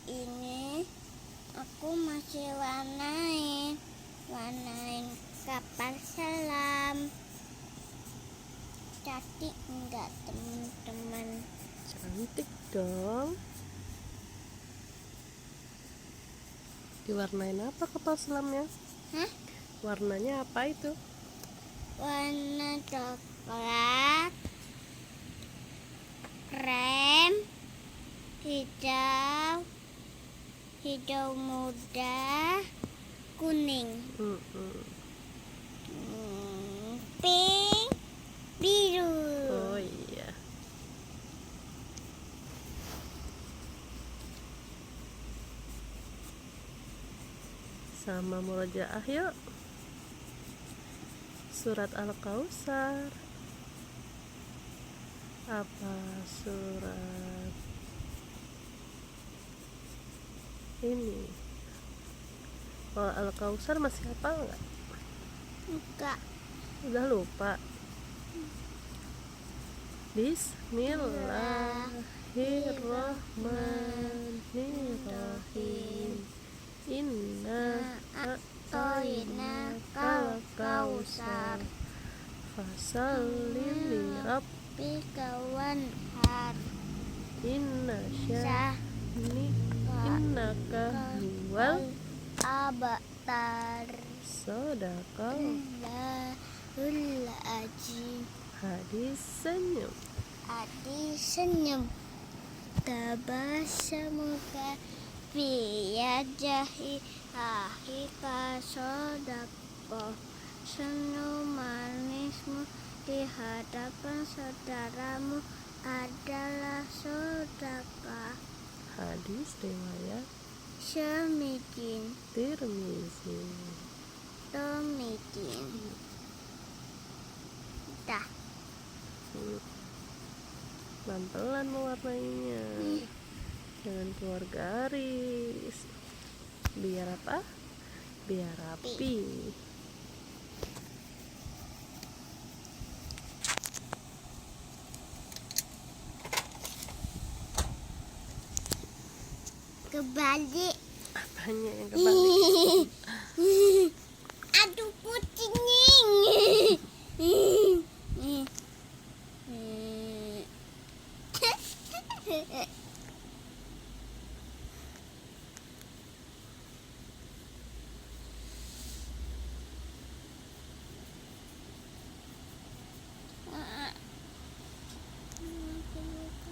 ini aku masih warnain kapal selam. Cantik enggak teman-teman? Cantik dong. Diwarnain apa kapal selamnya? Hah? Warnanya apa itu? Warna coklat, krem, hijau muda, kuning, pink, biru. Oh iya. Sama murojaah yuk. Surat Al-Kautsar. Apa surat ini? Kalau Al-Kautsar masih hafal nggak? Enggak. Udah lupa. Bismillahirrahmanirrahim. Inna a'toina kal kausar fasalli li Rabbika wanhar. inna syani innaka huwal abtar. Sadaqallahul azim. Hadis senyum. Tabasamuka Biyajahi ahika sodako. Senyum manismu di hadapan saudaramu adalah sodaka. Hadis riwayat Tirmizi. Dah. Pelan-pelan mewarnainya. Jangan keluar garis. Biar apa? Biar rapi. Kebalik. Apanya yang kebalik? Aduh kucing.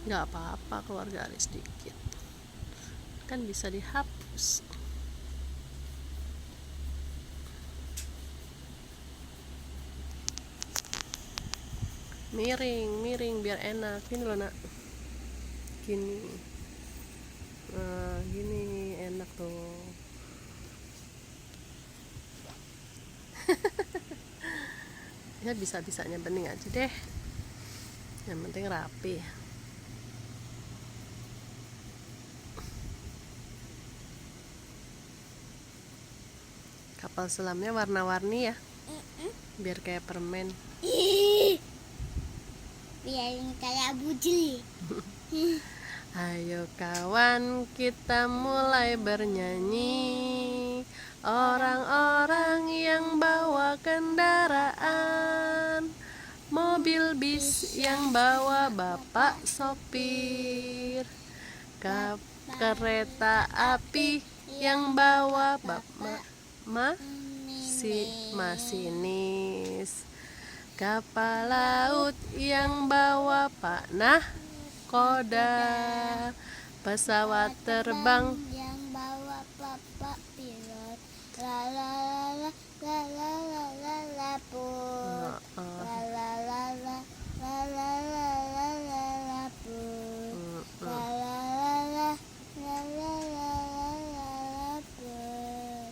Nggak apa-apa keluar garis dikit, kan bisa dihapus. Miring biar enak. Gini loh nak, gini. Nah gini enak tuh. Ya bisa-bisanya bening aja deh, yang penting rapi. Kapal selamnya warna-warni ya, biar kayak permen. Biar kayak bujil. Ayo kawan, kita mulai bernyanyi. Orang-orang yang bawa kendaraan, mobil bis yang bawa bapak sopir, kereta api yang bawa bapak masinis, kapal laut yang bawa Pak Nahkoda, pesawat terbang yang bawa bapak pilot. La la la la la la la la pur. La la la la la la la la la la pur. La la la la la la la la la pur.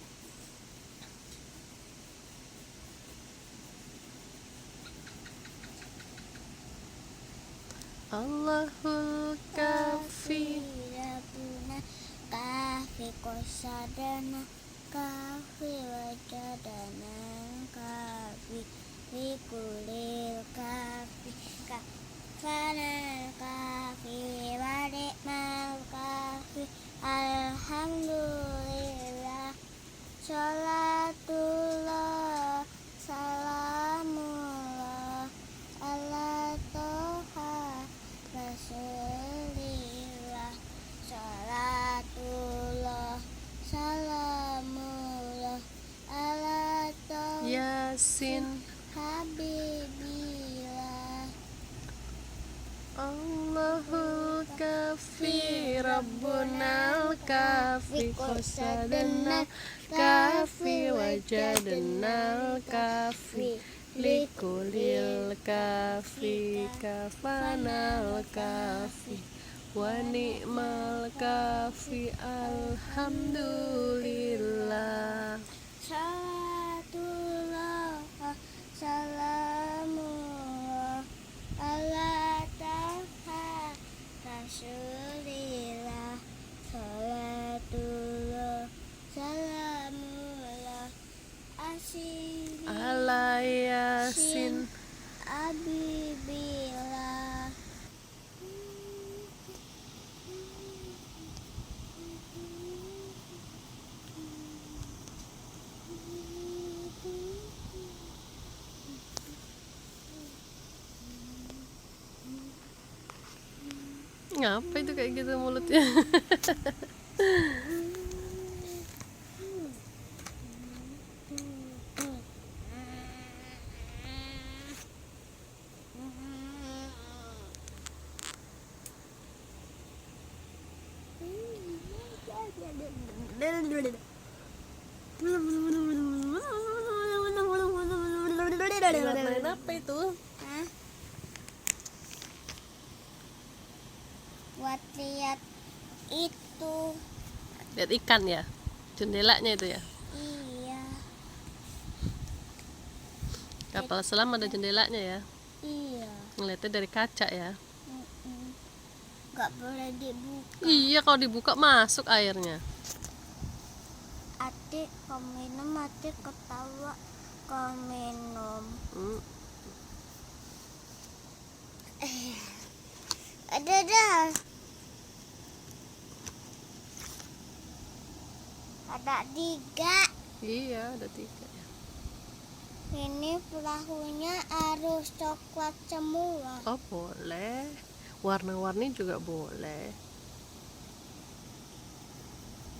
Allahul kafi. Kafi kosadana, kafi wajadana, kafi wikulil kafi, kafana kafi wadikmal kafi, al Alhamdulillah, sholatullah, salamullah, ala toha rasulillah, sholatullah, salamullah, ala toha Yasin. habibillah. Allahul kafi Rabbunal kafi qasadana kafi wajadnal kafi likulil kafi kafanal kafi wa ni'mal kafi alhamdulillah. Salatullah, salamullah, ala taha rasulillah, salatullah, salamullah, asiri Ala Yasin. abibillah. Ngapa itu kayak gitu mulutnya? Main apa itu? Hah? Buat lihat itu. Lihat ikan ya? Jendelanya itu ya? Iya, Kapal selam ada jendelanya ya? iya. Ngeliatnya dari kaca ya? Gak boleh dibuka. Iya, kalau dibuka masuk airnya. Adik kau minum, adik ketawa kau minum. Ada. Ada 3. Iya, ada 3 ya. Ini perahunya harus coklat semua. Oh, boleh. Warna-warni juga boleh.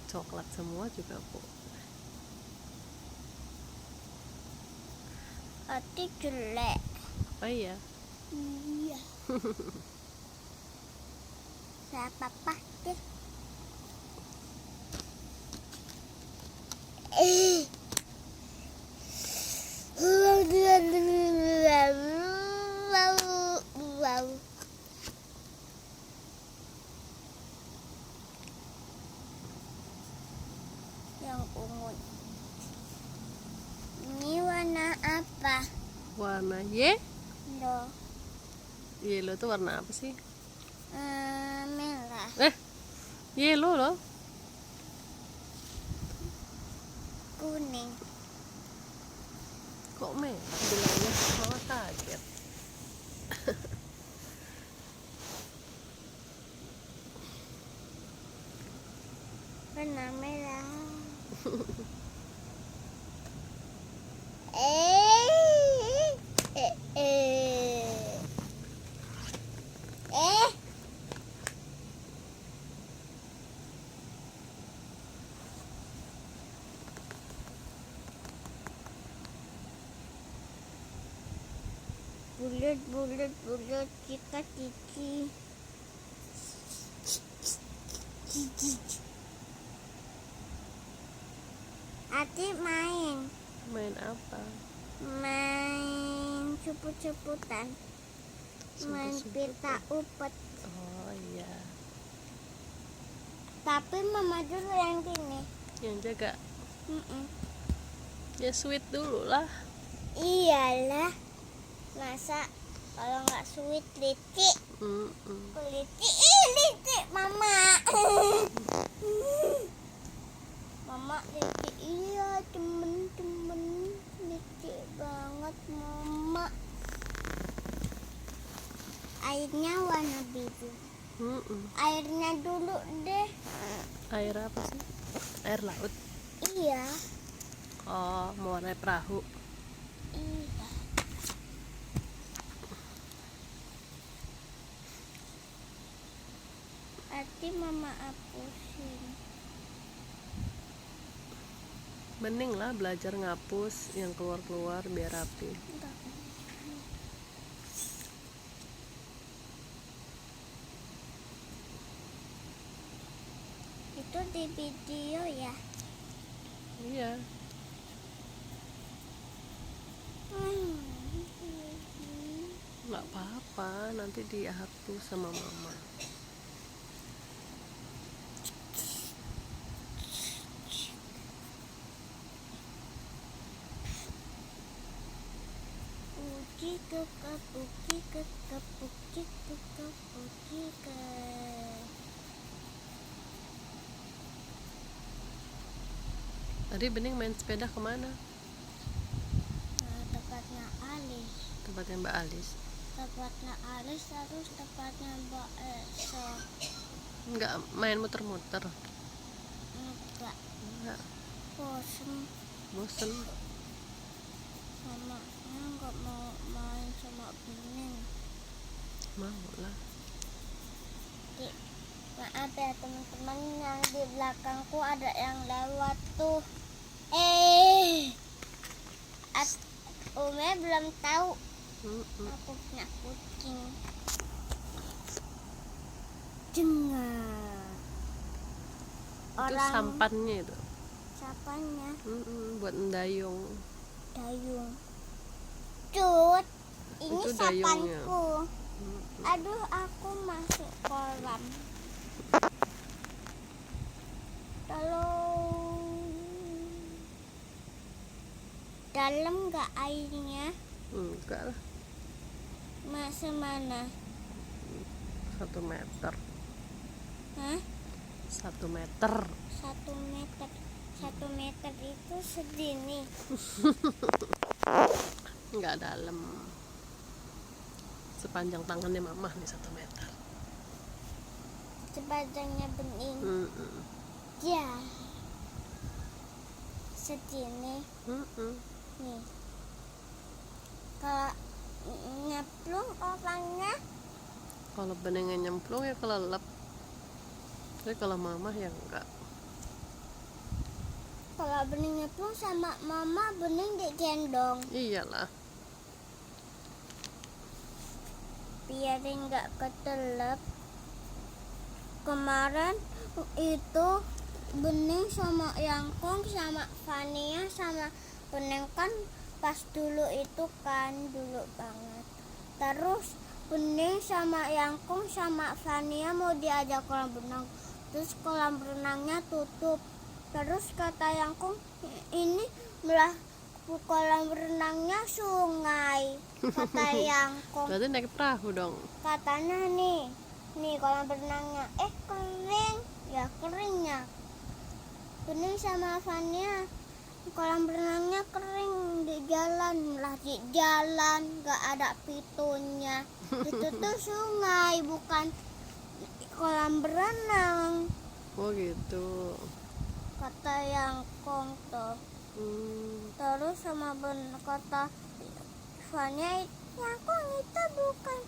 Coklat semua juga boleh. Adik jelek. Oh iya. Iya. Gak apa-apa deh. Yang ungu. Ini warna apa? Warna Loh, yellow tuh warna apa sih? merah. Yellow loh. Kuning. Kok merah bilangnya? Mama kaget. Warna merah. Bulat kita cici. Adik main apa? main ceput-ceputan, main pita upet. Oh iya. Tapi mama dulu yang gini. Yang jaga. Mm-mm. Ya sweet dulu lah. Iyalah, masa kalau nggak sweet licik. Licik mama. Mama licik, iya temen-temen licik banget mama. Airnya warna biru. Airnya dulu deh. Air apa sih? Air laut. Iya. Oh, mewarnai perahu. Iya. Arti mama hapusin. Bening lah belajar ngapus yang keluar-keluar biar rapi. Enggak. Itu di video ya. Iya. Nggak apa-apa, nanti dihapus sama mama. Puji kekep, puji kekep, puji kekep, puji ke. Tadi Bening main sepeda kemana? Nah, tempatnya Alis. Tempatnya Mbak Alis. Tempatnya Alis terus tempatnya Mbak Elsa. Nggak main muter-muter. Enggak. Nggak. Bosen. Bosen. Mamanya nggak mau main sama Bening. Mau lah. Maaf ya teman-teman, yang di belakangku ada yang lewat tuh. Umi belum tahu aku punya kucing. Dengar. Itu sampannya itu. Sapanya Buat mendayung. dayung. Cut, ini Itu dayungnya. sapanku. Aduh, aku masuk kolam. Tolong. Dalam nggak airnya? Enggak lah. Masuk mana? 1 meter. Hah? 1 meter. 1 meter. 1 meter itu segini. Enggak dalam. Sepanjang tangannya mama nih 1 meter. Sepanjangnya Bening. Ya. Segini. Nih. Kalau nyeplung orangnya, Kalau Beningnya nyemplung ya kelelep. Tapi kalau mama ya enggak. kalau Bening nyeplung sama mama, Bening digendong. Iyalah. Biar nggak ketelep. Kemarin itu Bening sama Yangkong sama Fania sama Bening kan pas dulu itu kan dulu banget. Terus Bening sama Yangkong sama Fania mau diajak kolam renang. Terus kolam renangnya tutup. Terus kata Yangkong, ini belah kolam renangnya sungai. Kata Yangkong. Berarti naik perahu dong. Katanya nih kolam renangnya kering. Ya keringnya. Bening sama Fania kolam renangnya kering di jalan nggak ada pitunya. Itu tuh sungai bukan kolam berenang, Oh gitu. kata Yangkong tuh. Terus sama kata Fania, Yangkong itu bukan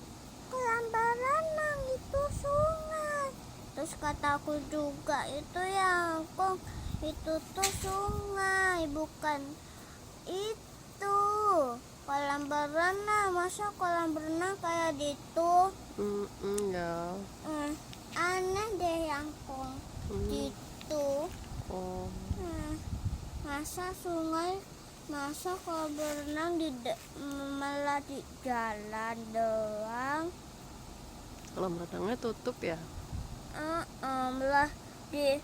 kolam berenang, itu sungai. Terus kataku juga, itu Yangkong, itu tuh sungai bukan itu kolam berenang. Masa kolam berenang kayak gitu? Ya. Aneh deh Yangkong. Gitu. Oh. Masa sungai, masa kolam berenang malah di jalan doang. Kolam renangnya tutup ya? Malah di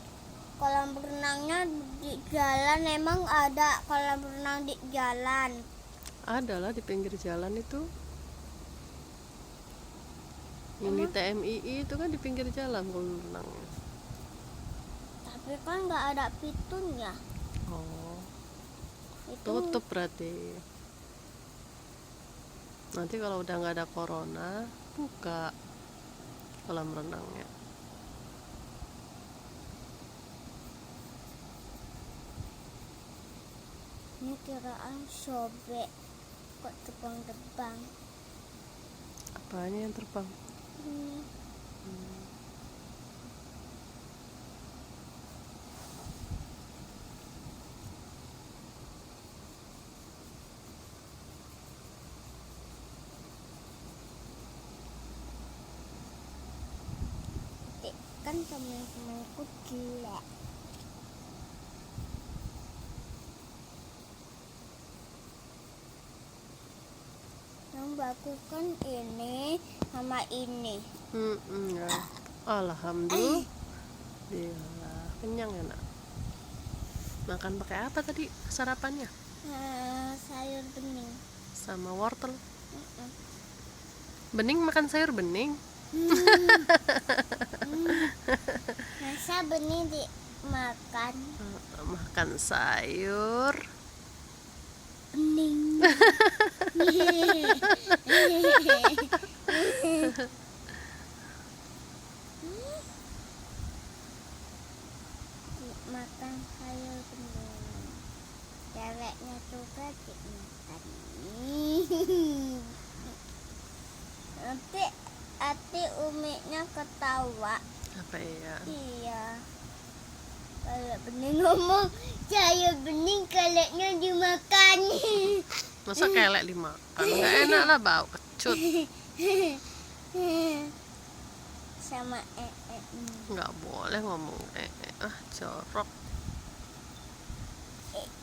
kolam renangnya di jalan. Emang ada kolam renang di jalan? Ada lah di pinggir jalan itu. Yang di TMII itu kan di pinggir jalan kolam renangnya. Tapi kan nggak ada pitunya. Oh. Itu Tutup berarti. Nanti kalau udah nggak ada corona, buka kolam renangnya. kiraan sobek kok terbang-terbang. Apanya yang terbang? Hmm. Kan teman-temanku gila. Yang bagus kan ini sama ini. Ya. Alhamdulillah. Kenyang ya nak. Makan pakai apa tadi sarapannya? Sayur bening. Sama wortel. Bening, makan sayur bening. Masa bening dimakan? Makan sayur Bening. Makan sayur bening. Ceweknya juga dimakan. Nanti umiknya ketawa. apa ya? Iya. Kalau bening ngomong sayur bening keleknya dimakan. Masa kelek dimakan? Nggak enak lah, bau kecut. Sama Nggak boleh ngomong jorok.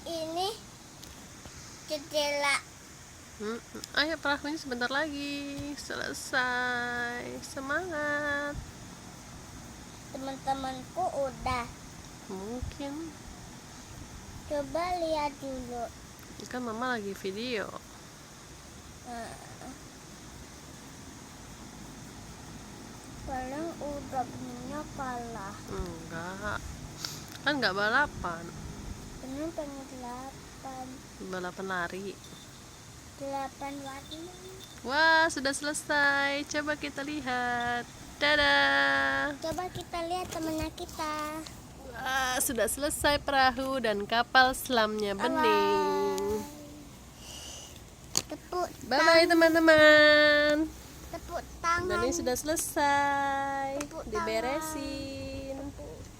ini jendela. Ayo, perahunya sebentar lagi selesai. Semangat. Teman-temanku udah. Mungkin Coba lihat dulu. kan mama lagi video. Paling udah beningnya kalah. Enggak, kan nggak balapan. Bening pengen 8 Balapan lari. warna. Wah, sudah selesai. Coba kita lihat. Dadah. Coba kita lihat temennya kita. Wah, sudah selesai perahu dan kapal selamnya bening. Tepuk Bye-bye teman-teman. tepuk tangan. Dan ini sudah selesai. Tepuk tangan. Diberesin.